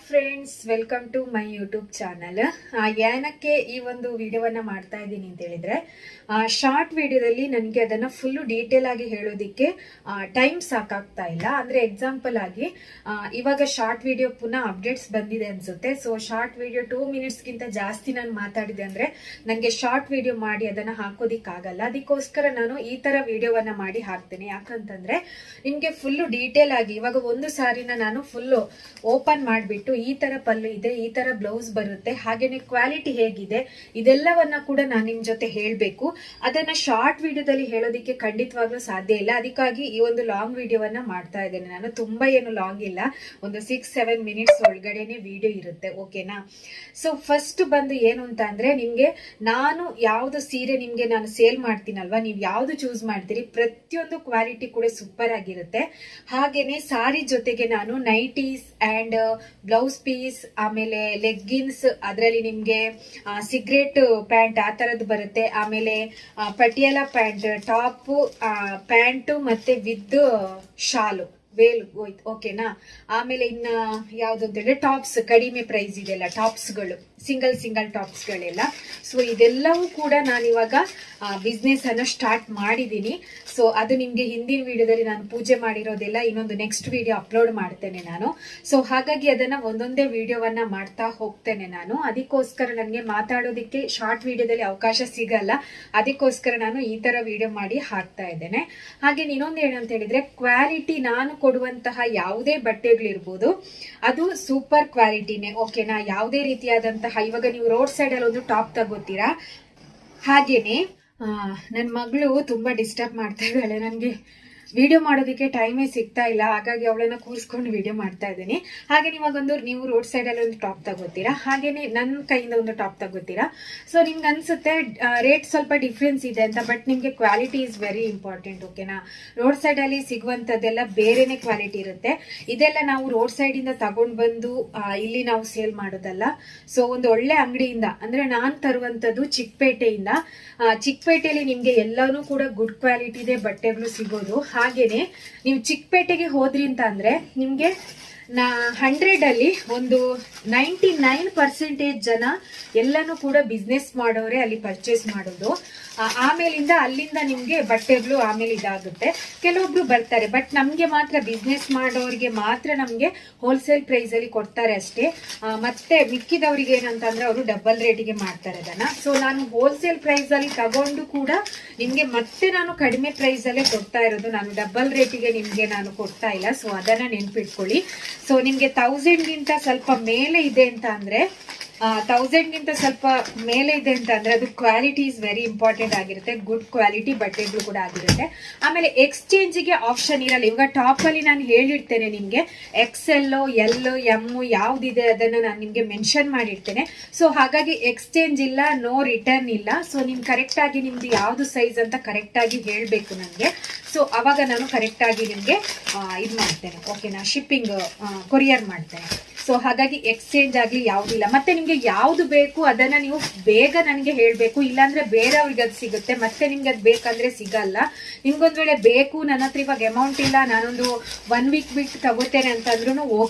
Friends, welcome to my YouTube channel. ಏನಕ್ಕೆ ಈ ಒಂದು ವಿಡಿಯೋವನ್ನ ಮಾಡ್ತಾ ಇದ್ದೀನಿ ಅಂತ ಹೇಳಿದ್ರೆ, ಶಾರ್ಟ್ ವಿಡಿಯೋದಲ್ಲಿ ನನಗೆ ಅದನ್ನ ಫುಲ್ ಡೀಟೇಲ್ ಆಗಿ ಹೇಳೋದಿಕ್ಕೆ ಟೈಮ್ ಸಾಕಾಗ್ತಾ ಇಲ್ಲ. ಅಂದ್ರೆ ಎಕ್ಸಾಂಪಲ್ ಆಗಿ ಇವಾಗ ಶಾರ್ಟ್ ವಿಡಿಯೋ ಪುನಃ ಅಪ್ಡೇಟ್ಸ್ ಬಂದಿದೆ ಅನ್ಸುತ್ತೆ. ಸೊ ಶಾರ್ಟ್ ವಿಡಿಯೋ 2 ಮಿನಿಟ್ಸ್ಗಿಂತ ಜಾಸ್ತಿ ನಾನು ಮಾತಾಡಿದೆ ಅಂದ್ರೆ ನನಗೆ ಶಾರ್ಟ್ ವಿಡಿಯೋ ಮಾಡಿ ಅದನ್ನ ಹಾಕೋದಿಕ್ಕಾಗಲ್ಲ. ಅದಕ್ಕೋಸ್ಕರ ನಾನು ಈ ತರ ವಿಡಿಯೋವನ್ನ ಮಾಡಿ ಹಾಕ್ತೇನೆ. ಯಾಕಂತಂದ್ರೆ ನಿಮ್ಗೆ ಫುಲ್ ಡೀಟೇಲ್ ಆಗಿ ಇವಾಗ ಒಂದು ಸಾರಿನ ನಾನು ಫುಲ್ ಓಪನ್ ಮಾಡ್ಬಿಟ್ಟು ಈ ತರ ಪಲ್ಲು ಇದೆ, ಈ ತರ ಬ್ಲೌಸ್ ಬರುತ್ತೆ, ಹಾಗೇನೆ ಕ್ವಾಲಿಟಿ ಹೇಗಿದೆ ಇದೆಲ್ಲವನ್ನ ಕೂಡ ನಾನು ನಿಮ್ ಜೊತೆ ಹೇಳ್ಬೇಕು. ಅದನ್ನ ಶಾರ್ಟ್ ವಿಡಿಯೋದಲ್ಲಿ ಹೇಳೋದಿಕ್ಕೆ ಖಂಡಿತವಾಗ್ಲೂ ಸಾಧ್ಯ ಇಲ್ಲ. ಅದಕ್ಕಾಗಿ ಈ ಒಂದು ಲಾಂಗ್ ವಿಡಿಯೋವನ್ನ ಮಾಡ್ತಾ ಇದ್ದೇನೆ. ನಾನು ತುಂಬಾ ಏನು ಲಾಂಗ್ ಇಲ್ಲ, ಒಂದು 6-7 ಮಿನಿಟ್ಸ್ ಒಳಗಡೆನೆ ವಿಡಿಯೋ ಇರುತ್ತೆ. ಓಕೆನಾ? ಸೊ ಫಸ್ಟ್ ಬಂದು ಏನು ಅಂತ ಅಂದ್ರೆ, ನಿಮ್ಗೆ ನಾನು ಯಾವ್ದು ಸೀರೆ ನಿಮ್ಗೆ ನಾನು ಸೇಲ್ ಮಾಡ್ತೀನಲ್ವಾ, ನೀವು ಯಾವ್ದು ಚೂಸ್ ಮಾಡ್ತೀರಿ ಪ್ರತಿಯೊಂದು ಕ್ವಾಲಿಟಿ ಕೂಡ ಸೂಪರ್ ಆಗಿರುತ್ತೆ. ಹಾಗೇನೆ ಸಾರಿ ಜೊತೆಗೆ ನಾನು ನೈಟೀಸ್ ಅಂಡ್ ಬ್ಲೌಸ್ ಪೀಸ್, ಆಮೇಲೆ ಲೆಗ್ಗಿನ್ಸ್, ಅದರಲ್ಲಿ ನಿಮ್ಗೆ ಸಿಗರೇಟ್ ಪ್ಯಾಂಟ್ ಆ ತರದ್ದು ಬರುತ್ತೆ, ಆಮೇಲೆ ಪಟಿಯಾಲ ಪ್ಯಾಂಟ್, ಟಾಪ್ ಪ್ಯಾಂಟು ಮತ್ತೆ ವಿತ್ ಶಾಲು ವೇಲ್ ಹೋಯ್ತು. ಓಕೆನಾ? ಆಮೇಲೆ ಇನ್ನ ಯಾವ್ದು ಅಂತ ಹೇಳಿದ್ರೆ ಟಾಪ್ಸ್, ಕಡಿಮೆ ಪ್ರೈಸ್ ಇದೆಲ್ಲ ಟಾಪ್ಸ್ಗಳು, ಸಿಂಗಲ್ ಟಾಪ್ಸ್ಗಳೆಲ್ಲ. ಸೊ ಇದೆಲ್ಲವೂ ಕೂಡ ನಾನು ಇವಾಗ ಬಿಸ್ನೆಸ್ ಅನ್ನ ಸ್ಟಾರ್ಟ್ ಮಾಡಿದ್ದೀನಿ. ಸೊ ಅದು ನಿಮ್ಗೆ ಹಿಂದಿನ ವಿಡಿಯೋದಲ್ಲಿ ನಾನು ಪೂಜೆ ಮಾಡಿರೋದೆಲ್ಲ ಇನ್ನೊಂದು ನೆಕ್ಸ್ಟ್ ವಿಡಿಯೋ ಅಪ್ಲೋಡ್ ಮಾಡ್ತೇನೆ ನಾನು. ಸೊ ಹಾಗಾಗಿ ಅದನ್ನ ಒಂದೊಂದೇ ವಿಡಿಯೋವನ್ನ ಮಾಡ್ತಾ ಹೋಗ್ತೇನೆ ನಾನು. ಅದಕ್ಕೋಸ್ಕರ ನನಗೆ ಮಾತಾಡೋದಿಕ್ಕೆ ಶಾರ್ಟ್ ವಿಡಿಯೋದಲ್ಲಿ ಅವಕಾಶ ಸಿಗಲ್ಲ. ಅದಕ್ಕೋಸ್ಕರ ನಾನು ಈ ತರ ವಿಡಿಯೋ ಮಾಡಿ ಹಾಕ್ತಾ ಇದ್ದೇನೆ. ಹಾಗೆ ಇನ್ನೊಂದು ಏನಂತ ಹೇಳಿದ್ರೆ, ಕ್ವಾಲಿಟಿ ನಾನು ಕೊಡುವಂತಹ ಯಾವುದೇ ಬಟ್ಟೆಗಳಿರ್ಬೋದು ಅದು ಸೂಪರ್ ಕ್ವಾಲಿಟಿನೇ. ಓಕೆನಾ? ಯಾವುದೇ ರೀತಿಯಾದಂತಹ, ಇವಾಗ ನೀವು ರೋಡ್ ಸೈಡ್ ಅಲ್ಲಿ ಒಂದು ಟಾಪ್ ತಗೋತೀರಾ, ಹಾಗೇನೆ ನನ್ನ ಮಗಳು ತುಂಬಾ ಡಿಸ್ಟರ್ಬ್ ಮಾಡ್ತಾ ಇದ್ದಾಳೆ. ನನಗೆ ವಿಡಿಯೋ ಮಾಡೋದಕ್ಕೆ ಟೈಮೇ ಸಿಗ್ತಾ ಇಲ್ಲ, ಹಾಗಾಗಿ ಅವಳನ್ನ ಕೂರಿಸ್ಕೊಂಡು ವಿಡಿಯೋ ಮಾಡ್ತಾ ಇದ್ದೀನಿ. ಹಾಗೆ ನೀವು ರೋಡ್ ಸೈಡ್ ಅಲ್ಲಿ ಒಂದು ಟಾಪ್ ತಗೋತೀರಾ, ಹಾಗೇನೆ ನನ್ನ ಕೈಯಿಂದ ಒಂದು ಟಾಪ್ ತಗೋತೀರಾ. ಸೊ ನಿಮ್ಗೆ ಅನ್ಸುತ್ತೆ ರೇಟ್ ಸ್ವಲ್ಪ ಡಿಫ್ರೆನ್ಸ್ ಇದೆ ಅಂತ, ಬಟ್ ನಿಮ್ಗೆ ಕ್ವಾಲಿಟಿ ಇಸ್ ವೆರಿ ಇಂಪಾರ್ಟೆಂಟ್. ಓಕೆನಾ? ರೋಡ್ ಸೈಡ್ ಅಲ್ಲಿ ಸಿಗುವಂತದ್ದೆಲ್ಲ ಬೇರೆನೆ ಕ್ವಾಲಿಟಿ ಇರುತ್ತೆ. ಇದೆಲ್ಲ ನಾವು ರೋಡ್ ಸೈಡ್ ಇಂದ ತಗೊಂಡ್ ಬಂದು ಇಲ್ಲಿ ನಾವು ಸೇಲ್ ಮಾಡೋದಲ್ಲ. ಸೊ ಒಂದು ಒಳ್ಳೆ ಅಂಗಡಿಯಿಂದ, ಅಂದ್ರೆ ನಾನ್ ತರುವಂತದ್ದು ಚಿಕ್ಕಪೇಟೆಯಿಂದ. ಚಿಕ್ಕಪೇಟೆಯಲ್ಲಿ ನಿಮ್ಗೆ ಎಲ್ಲಾನು ಕೂಡ ಗುಡ್ ಕ್ವಾಲಿಟಿದೆ ಬಟ್ಟೆಗಳು ಸಿಗೋದು. ಹಾಗೇನೆ ನೀವು ಚಿಕ್ಕಪೇಟೆಗೆ ಹೋದ್ರಿ ಅಂತ ಅಂದ್ರೆ ನಿಮ್ಗೆ 100 ಅಲ್ಲಿ ಒಂದು 99% ಜನ ಎಲ್ಲಾನು ಕೂಡ ಬಿಸ್ನೆಸ್ ಮಾಡೋರೆ ಅಲ್ಲಿ ಪರ್ಚೇಸ್ ಮಾಡೋದು. ಆಮೇಲಿಂದ ಅಲ್ಲಿಂದ ನಿಮ್ಗೆ ಬಟ್ಟೆಗಳು ಆಮೇಲೆ ಇದಾಗುತ್ತೆ. ಕೆಲವೊಬ್ರು ಬರ್ತಾರೆ, ಬಟ್ ನಮ್ಗೆ ಮಾತ್ರ ಬಿಸ್ನೆಸ್ ಮಾಡೋರಿಗೆ ಮಾತ್ರ ನಮ್ಗೆ ಹೋಲ್ಸೇಲ್ ಪ್ರೈಸ್ ಅಲ್ಲಿ ಕೊಡ್ತಾರೆ ಅಷ್ಟೇ. ಮತ್ತೆ ಮಿಕ್ಕಿದವ್ರಿಗೆ ಏನಂತಂದ್ರೆ ಅವರು ಡಬಲ್ ರೇಟಿಗೆ ಮಾಡ್ತಾರೆ ಅದನ್ನ. ಸೊ ನಾನು ಹೋಲ್ಸೇಲ್ ಪ್ರೈಸ್ ಅಲ್ಲಿ ತಗೊಂಡು ಕೂಡ ನಿಮ್ಗೆ ಮತ್ತೆ ನಾನು ಕಡಿಮೆ ಪ್ರೈಸ್ ಅಲ್ಲೇ ಕೊಡ್ತಾ ಇರೋದು, ನಾನು ಡಬಲ್ ರೇಟಿಗೆ ನಿಮ್ಗೆ ನಾನು ಕೊಡ್ತಾ ಇಲ್ಲ. ಸೊ ಅದನ್ನ ನೆನ್ಪಿಟ್ಕೊಳ್ಳಿ. ಸೊ ನಿಮ್ಗೆ 1000ಗಿಂತ ಸ್ವಲ್ಪ ಮೇಲೆ ಇದೆ ಅಂತ ಅಂದ್ರೆ, 1000ಗಿಂತ ಸ್ವಲ್ಪ ಮೇಲೆ ಇದೆ ಅಂತ ಅಂದ್ರೆ ಅದು ಕ್ವಾಲಿಟಿ ಇಸ್ ವೆರಿ ಇಂಪಾರ್ಟೆಂಟ್ ಆಗಿರುತ್ತೆ. ಗುಡ್ ಕ್ವಾಲಿಟಿ ಬಟ್ಟೆಗಳು ಕೂಡ ಆಗಿರುತ್ತೆ. ಆಮೇಲೆ ಎಕ್ಸ್ಚೇಂಜ್ ಗೆ ಆಪ್ಷನ್ ಇರಲ್ಲ. ಇವಾಗ ಟಾಪ್ ಅಲ್ಲಿ ನಾನು ಹೇಳಿರ್ತೇನೆ ನಿಮ್ಗೆ XL, L, M ಯಾವ್ದಿದೆ ಅದನ್ನ ನಾನು ನಿಮ್ಗೆ ಮೆನ್ಷನ್ ಮಾಡಿರ್ತೇನೆ. ಸೊ ಹಾಗಾಗಿ ಎಕ್ಸ್ಚೇಂಜ್ ಇಲ್ಲ, ನೋ ರಿಟರ್ನ್ ಇಲ್ಲ. ಸೊ ನಿಮ್ ಕರೆಕ್ಟ್ ಆಗಿ ನಿಮ್ದು ಯಾವ್ದು ಸೈಜ್ ಅಂತ ಕರೆಕ್ಟ್ ಆಗಿ ಹೇಳ್ಬೇಕು ನನಗೆ. ಸೊ ಅವಾಗ ನಾನು ಕರೆಕ್ಟ್ ಆಗಿ ನಿಮ್ಗೆ ಇದು ಮಾಡ್ತೇನೆ. ಓಕೆನಾ? ಶಿಪ್ಪಿಂಗ್ ಕೊರಿಯರ್ ಮಾಡ್ತೇನೆ. ಸೊ ಹಾಗಾಗಿ ಎಕ್ಸ್ಚೇಂಜ್ ಆಗ್ಲಿ ಯಾವುದಿಲ್ಲ. ಮತ್ತೆ ನಿಮ್ಗೆ ಯಾವ್ದು ಬೇಕು ಅದನ್ನ ನೀವು ಬೇಗ ನನಗೆ ಹೇಳ್ಬೇಕು, ಇಲ್ಲಾಂದ್ರೆ ಬೇರೆಯವ್ರಿಗೆ ಅದು ಸಿಗುತ್ತೆ, ಮತ್ತೆ ನಿಮ್ಗೆ ಅದು ಬೇಕಂದ್ರೆ ಸಿಗಲ್ಲ. ನಿಮ್ಗೊಂದ್ ವೇಳೆ ಬೇಕು, ನನ್ನ ಹತ್ರ ಇವಾಗ ಅಮೌಂಟ್ ಇಲ್ಲ, ನಾನೊಂದು 1 ವೀಕ್ ಬಿಟ್ಟು ತಗೋತೇನೆ ಅಂತಂದ್ರೂ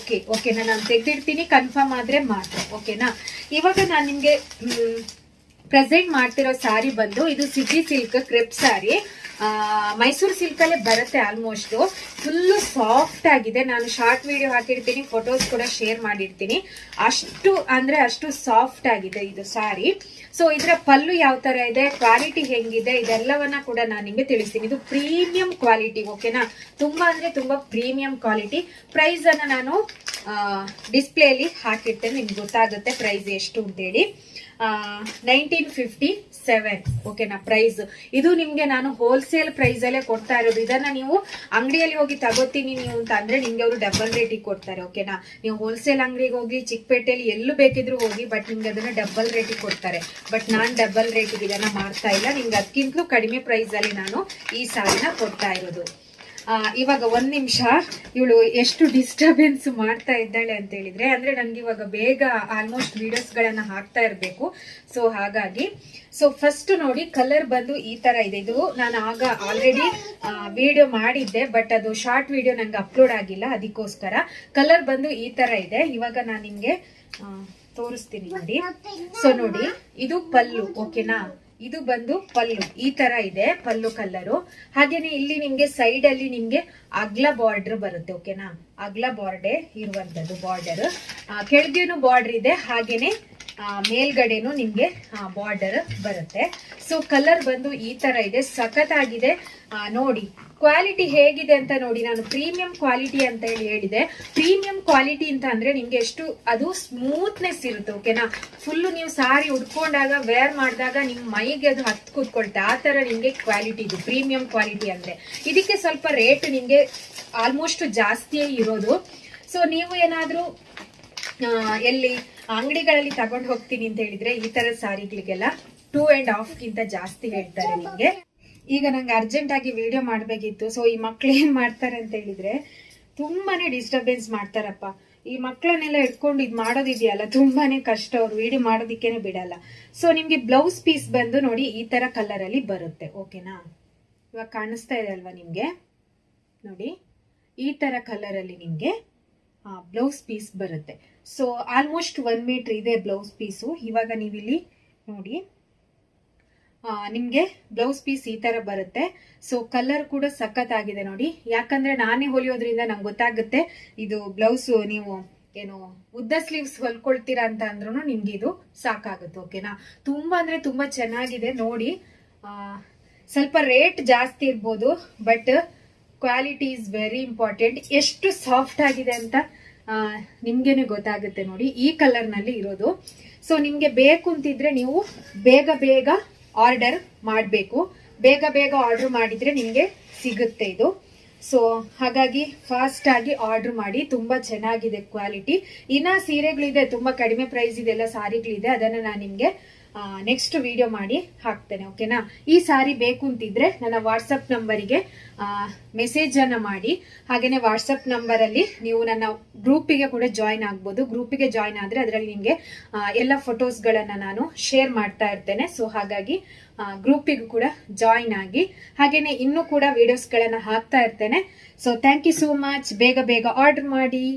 ಓಕೆನಾ, ನಾನು ತೆಗೆದಿಡ್ತೀನಿ, ಕನ್ಫರ್ಮ್ ಆದ್ರೆ ಮಾತ್ರ. ಓಕೆನಾ? ಇವಾಗ ನಾನು ನಿಮ್ಗೆ ಪ್ರೆಸೆಂಟ್ ಮಾಡ್ತಿರೋ ಸಾರಿ ಬಂದು ಇದು ಸಿಟಿ ಸಿಲ್ಕ್ ಕ್ರೆಪ್ ಸಾರಿ. ಮೈಸೂರು ಸಿಲ್ಕ್ ಅಲ್ಲೇ ಬರುತ್ತೆ ಆಲ್ಮೋಸ್ಟ್. ಫುಲ್ಲು ಸಾಫ್ಟ್ ಆಗಿದೆ. ನಾನು ಶಾರ್ಟ್ ವಿಡಿಯೋ ಹಾಕಿರ್ತೀನಿ, ಫೋಟೋಸ್ ಕೂಡ ಶೇರ್ ಮಾಡಿರ್ತೀನಿ. ಅಷ್ಟು ಸಾಫ್ಟ್ ಆಗಿದೆ ಇದು ಸಾರಿ. ಸೊ ಇದರ ಪಲ್ಲು ಯಾವ ತರ ಇದೆ, ಕ್ವಾಲಿಟಿ ಹೆಂಗಿದೆ, ಇದೆಲ್ಲವನ್ನ ಕೂಡ ನಾನು ನಿಮ್ಗೆ ತಿಳಿಸ್ತೀನಿ. ಇದು ಪ್ರೀಮಿಯಂ ಕ್ವಾಲಿಟಿ. ಓಕೆನಾ? ತುಂಬಾ ಅಂದ್ರೆ ತುಂಬಾ ಪ್ರೀಮಿಯಂ ಕ್ವಾಲಿಟಿ. ಪ್ರೈಸ್ ಅನ್ನ ನಾನು ಡಿಸ್ಪ್ಲೇ ಅಲ್ಲಿ ಹಾಕಿರ್ತೇನೆ, ನಿಮ್ಗೆ ಗೊತ್ತಾಗುತ್ತೆ ಪ್ರೈಸ್ ಎಷ್ಟು ಅಂತೇಳಿ. 1957. ಓಕೆನಾ? ಪ್ರೈಸ್ ಇದು ನಿಮ್ಗೆ ನಾನು ಹೋಲ್ಸೇಲ್ ಪ್ರೈಸ್ ಅಲ್ಲೇ ಕೊಡ್ತಾ ಇರೋದು. ಇದನ್ನ ನೀವು ಅಂಗಡಿಯಲ್ಲಿ ಹೋಗಿ ತಗೋತೀನಿ ನೀವು ಅಂತ ಅಂದ್ರೆ ನಿಮ್ಗೆ ಅವರು ಡಬಲ್ ರೇಟಿಗೆ ಕೊಡ್ತಾರೆ. ಓಕೆನಾ? ನೀವು ಹೋಲ್ಸೇಲ್ ಅಂಗಡಿಗೆ ಹೋಗಿ ಚಿಕ್ಕಪೇಟೆಯಲ್ಲಿ ಎಲ್ಲೂ ಬೇಕಿದ್ರು ಹೋಗಿ, ಬಟ್ ನಿಮ್ಗೆ ಅದನ್ನ ಡಬಲ್ ರೇಟಿಗೆ ಕೊಡ್ತಾರೆ. ಬಟ್ ನಾನ್ ಡಬಲ್ ರೇಟಿಗೆ ಇದನ್ನ ಮಾಡ್ತಾ ಇಲ್ಲ, ನಿಮ್ಗೆ ಅದಕ್ಕಿಂತಲೂ ಕಡಿಮೆ ಪ್ರೈಸ್ ಅಲ್ಲಿ ನಾನು ಈ ಸಾರಿನ ಕೊಡ್ತಾ ಇರೋದು. ಇವಾಗ 1 ನಿಮಿಷ ಇವಳು ಎಷ್ಟು ಡಿಸ್ಟರ್ಬೆನ್ಸ್ ಮಾಡ್ತಾ ಇದ್ದಾಳೆ ಅಂತ ಹೇಳಿದ್ರೆ, ಅಂದ್ರೆ ನನ್ಗೆ ಇವಾಗ ಬೇಗ ಆಲ್ಮೋಸ್ಟ್ ವಿಡಿಯೋಸ್ಗಳನ್ನ ಹಾಕ್ತಾ ಇರಬೇಕು. ಸೊ ಹಾಗಾಗಿ ಫಸ್ಟ್ ನೋಡಿ ಕಲರ್ ಬಂದು ಈ ತರ ಇದೆ. ಇದು ನಾನು ಆಗ ಆಲ್ರೆಡಿ ವಿಡಿಯೋ ಮಾಡಿದ್ದೆ, ಬಟ್ ಅದು ಶಾರ್ಟ್ ವಿಡಿಯೋ ನಂಗೆ ಅಪ್ಲೋಡ್ ಆಗಿಲ್ಲ, ಅದಕ್ಕೋಸ್ಕರ ಕಲರ್ ಬಂದು ಈ ತರ ಇದೆ. ಇವಾಗ ನಾನು ನಿಮ್ಗೆ ತೋರಿಸ್ತೀನಿ ನೋಡಿ. ಸೊ ನೋಡಿ, ಇದು ಪಲ್ಲು, ಓಕೆನಾ? ಇದು ಬಂದು ಪಲ್ಲು ಈ ತರ ಇದೆ, ಪಲ್ಲು ಕಲರು. ಹಾಗೇನೆ ಇಲ್ಲಿ ನಿಮ್ಗೆ ಸೈಡ್ ಅಲ್ಲಿ ನಿಮ್ಗೆ ಅಗ್ಲ ಬಾರ್ಡರ್ ಬರುತ್ತೆ, ಓಕೆನಾ? ಅಗ್ಲ ಬಾರ್ಡರ್ ಇರುವಂತದ್ದು ಬಾರ್ಡರ್. ಕೆಳಗೇನು ಬಾರ್ಡರ್ ಇದೆ, ಹಾಗೇನೆ ಮೇಲ್ಗಡೆನು ನಿಮ್ಗೆ ಬಾರ್ಡರ್ ಬರುತ್ತೆ. ಸೊ ಕಲರ್ ಬಂದು ಈ ತರ ಇದೆ, ಸಖತ್ತಾಗಿದೆ. ನೋಡಿ ಕ್ವಾಲಿಟಿ ಹೇಗಿದೆ ಅಂತ ನೋಡಿ. ನಾನು ಪ್ರೀಮಿಯಂ ಕ್ವಾಲಿಟಿ ಅಂತ ಹೇಳಿದೆ. ಪ್ರೀಮಿಯಂ ಕ್ವಾಲಿಟಿ ಅಂತ ಅಂದ್ರೆ ನಿಮ್ಗೆ ಎಷ್ಟು ಅದು ಸ್ಮೂತ್ನೆಸ್ ಇರುತ್ತೆ, ಓಕೆನಾ? ಫುಲ್ ನೀವು ಸಾರಿ ಉಡ್ಕೊಂಡಾಗ ವೇರ್ ಮಾಡಿದಾಗ ನಿಮ್ ಮೈಗೆ ಅದು ಹತ್ತು ಕೂತ್ಕೊಳ್ತೆ, ಆ ತರ ನಿಮ್ಗೆ ಕ್ವಾಲಿಟಿ ಇದು ಪ್ರೀಮಿಯಂ ಕ್ವಾಲಿಟಿ ಅಂದ್ರೆ. ಇದಕ್ಕೆ ಸ್ವಲ್ಪ ರೇಟ್ ನಿಮ್ಗೆ ಆಲ್ಮೋಸ್ಟ್ ಜಾಸ್ತಿಯೇ ಇರೋದು. ಸೊ ನೀವು ಏನಾದ್ರೂ ಎಲ್ಲಿ ಅಂಗಡಿಗಳಲ್ಲಿ ತಗೊಂಡು ಹೋಗ್ತೀನಿ ಅಂತ ಹೇಳಿದ್ರೆ ಈ ತರ ಸಾರಿಗಳಿಗೆಲ್ಲ 2.5ಗಿಂತ ಜಾಸ್ತಿ ಹೇಳ್ತಾರೆ ನಿಮ್ಗೆ. ಈಗ ನಂಗೆ ಅರ್ಜೆಂಟ್ ಆಗಿ ವಿಡಿಯೋ ಮಾಡ್ಬೇಕಿತ್ತು. ಸೊ ಈ ಮಕ್ಳು ಏನ್ ಮಾಡ್ತಾರೆ ಅಂತ ಹೇಳಿದ್ರೆ ತುಂಬಾನೇ ಡಿಸ್ಟರ್ಬೆನ್ಸ್ ಮಾಡ್ತಾರಪ್ಪ. ಈ ಮಕ್ಕಳನ್ನೆಲ್ಲ ಇಟ್ಕೊಂಡು ಇದ್ ಮಾಡೋದಿದೆಯಲ್ಲ, ತುಂಬಾನೇ ಕಷ್ಟ. ಅವ್ರು ವಿಡಿಯೋ ಮಾಡೋದಿಕ್ಕೇನೆ ಬಿಡಲ್ಲ. ಸೊ ನಿಮ್ಗೆ ಬ್ಲೌಸ್ ಪೀಸ್ ಬಂದು ನೋಡಿ ಈ ತರ ಕಲರ್ ಅಲ್ಲಿ ಬರುತ್ತೆ, ಓಕೆನಾ? ಇವಾಗ ಕಾಣಿಸ್ತಾ ಇದೆ ಅಲ್ವಾ ನಿಮ್ಗೆ? ನೋಡಿ ಈ ತರ ಕಲರ್ ಅಲ್ಲಿ ನಿಮ್ಗೆ ಬ್ಲೌಸ್ ಪೀಸ್ ಬರುತ್ತೆ. ಸೊ ಆಲ್ಮೋಸ್ಟ್ 1 ಮೀಟರ್ ಇದೆ ಬ್ಲೌಸ್ ಪೀಸು. ಇವಾಗ ನೀವಿಲ್ಲಿ ನೋಡಿ ನಿಮ್ಗೆ ಬ್ಲೌಸ್ ಪೀಸ್ ಈ ತರ ಬರುತ್ತೆ. ಸೊ ಕಲರ್ ಕೂಡ ಸಖತ್ ಆಗಿದೆ ನೋಡಿ. ಯಾಕಂದ್ರೆ ನಾನೇ ಹೊಲಿಯೋದ್ರಿಂದ ನಂಗೆ ಗೊತ್ತಾಗುತ್ತೆ ಇದು ಬ್ಲೌಸ್ ನೀವು ಏನು ಉದ್ದ ಸ್ಲೀವ್ಸ್ ಹೊಲ್ಕೊಳ್ತೀರಾ ಅಂತ ಅಂದ್ರೂ ನಿಮ್ಗೆ ಇದು ಸಾಕಾಗುತ್ತೆ, ಓಕೆನಾ? ತುಂಬಾ ಅಂದ್ರೆ ತುಂಬಾ ಚೆನ್ನಾಗಿದೆ ನೋಡಿ. ಸ್ವಲ್ಪ ರೇಟ್ ಜಾಸ್ತಿ ಇರ್ಬೋದು, but quality is very important. ಎಷ್ಟು ಸಾಫ್ಟ್ ಆಗಿದೆ ಅಂತ ನಿಮ್ಗೇನೆ ಗೊತ್ತಾಗುತ್ತೆ ನೋಡಿ. ಈ ಕಲರ್ ನಲ್ಲಿ ಇರೋದು. ಸೊ ನಿಮ್ಗೆ ಬೇಕು ಅಂತಿದ್ರೆ ನೀವು ಬೇಗ ಬೇಗ ಆರ್ಡರ್ ಮಾಡಬೇಕು. ಬೇಗ ಬೇಗ ಆರ್ಡರ್ ಮಾಡಿದ್ರೆ ನಿಮ್ಗೆ ಸಿಗುತ್ತೆ ಇದು. ಸೊ ಹಾಗಾಗಿ ಫಾಸ್ಟ್ ಆಗಿ ಆರ್ಡರ್ ಮಾಡಿ. ತುಂಬಾ ಚೆನ್ನಾಗಿದೆ ಕ್ವಾಲಿಟಿ. ಇನ್ನ ಸೀರೆಗಳಿದೆ, ತುಂಬಾ ಕಡಿಮೆ ಪ್ರೈಸ್ ಇದೆಲ್ಲ ಸಾರಿಗಳಿದೆ. ಅದನ್ನ ನಾನು ನಿಮ್ಗೆ ನೆಕ್ಸ್ಟ್ ವಿಡಿಯೋ ಮಾಡಿ ಹಾಕ್ತೇನೆ, ಓಕೆನಾ? ಈ ಸಾರಿ ಬೇಕು ಅಂತಿದ್ರೆ ನನ್ನ ವಾಟ್ಸಪ್ ನಂಬರಿಗೆ ಮೆಸೇಜ್ ಅನ್ನ ಮಾಡಿ. ಹಾಗೇನೆ ವಾಟ್ಸಪ್ ನಂಬರ್ ಅಲ್ಲಿ ನೀವು ನನ್ನ ಗ್ರೂಪಿಗೆ ಕೂಡ ಜಾಯಿನ್ ಆಗ್ಬೋದು. ಗ್ರೂಪಿಗೆ ಜಾಯಿನ್ ಆದ್ರೆ ಅದರಲ್ಲಿ ನಿಮ್ಗೆ ಎಲ್ಲ ಫೋಟೋಸ್ ಗಳನ್ನ ನಾನು ಶೇರ್ ಮಾಡ್ತಾ ಇರ್ತೇನೆ. ಸೊ ಹಾಗಾಗಿ ಗ್ರೂಪಿಗೂ ಕೂಡ ಜಾಯಿನ್ ಆಗಿ. ಹಾಗೇನೆ ಇನ್ನೂ ಕೂಡ ವಿಡಿಯೋಸ್ ಗಳನ್ನ ಹಾಕ್ತಾ ಇರ್ತೇನೆ. So thank you so much. ಬೇಗ ಬೇಗ ಆರ್ಡರ್ ಮಾಡಿ.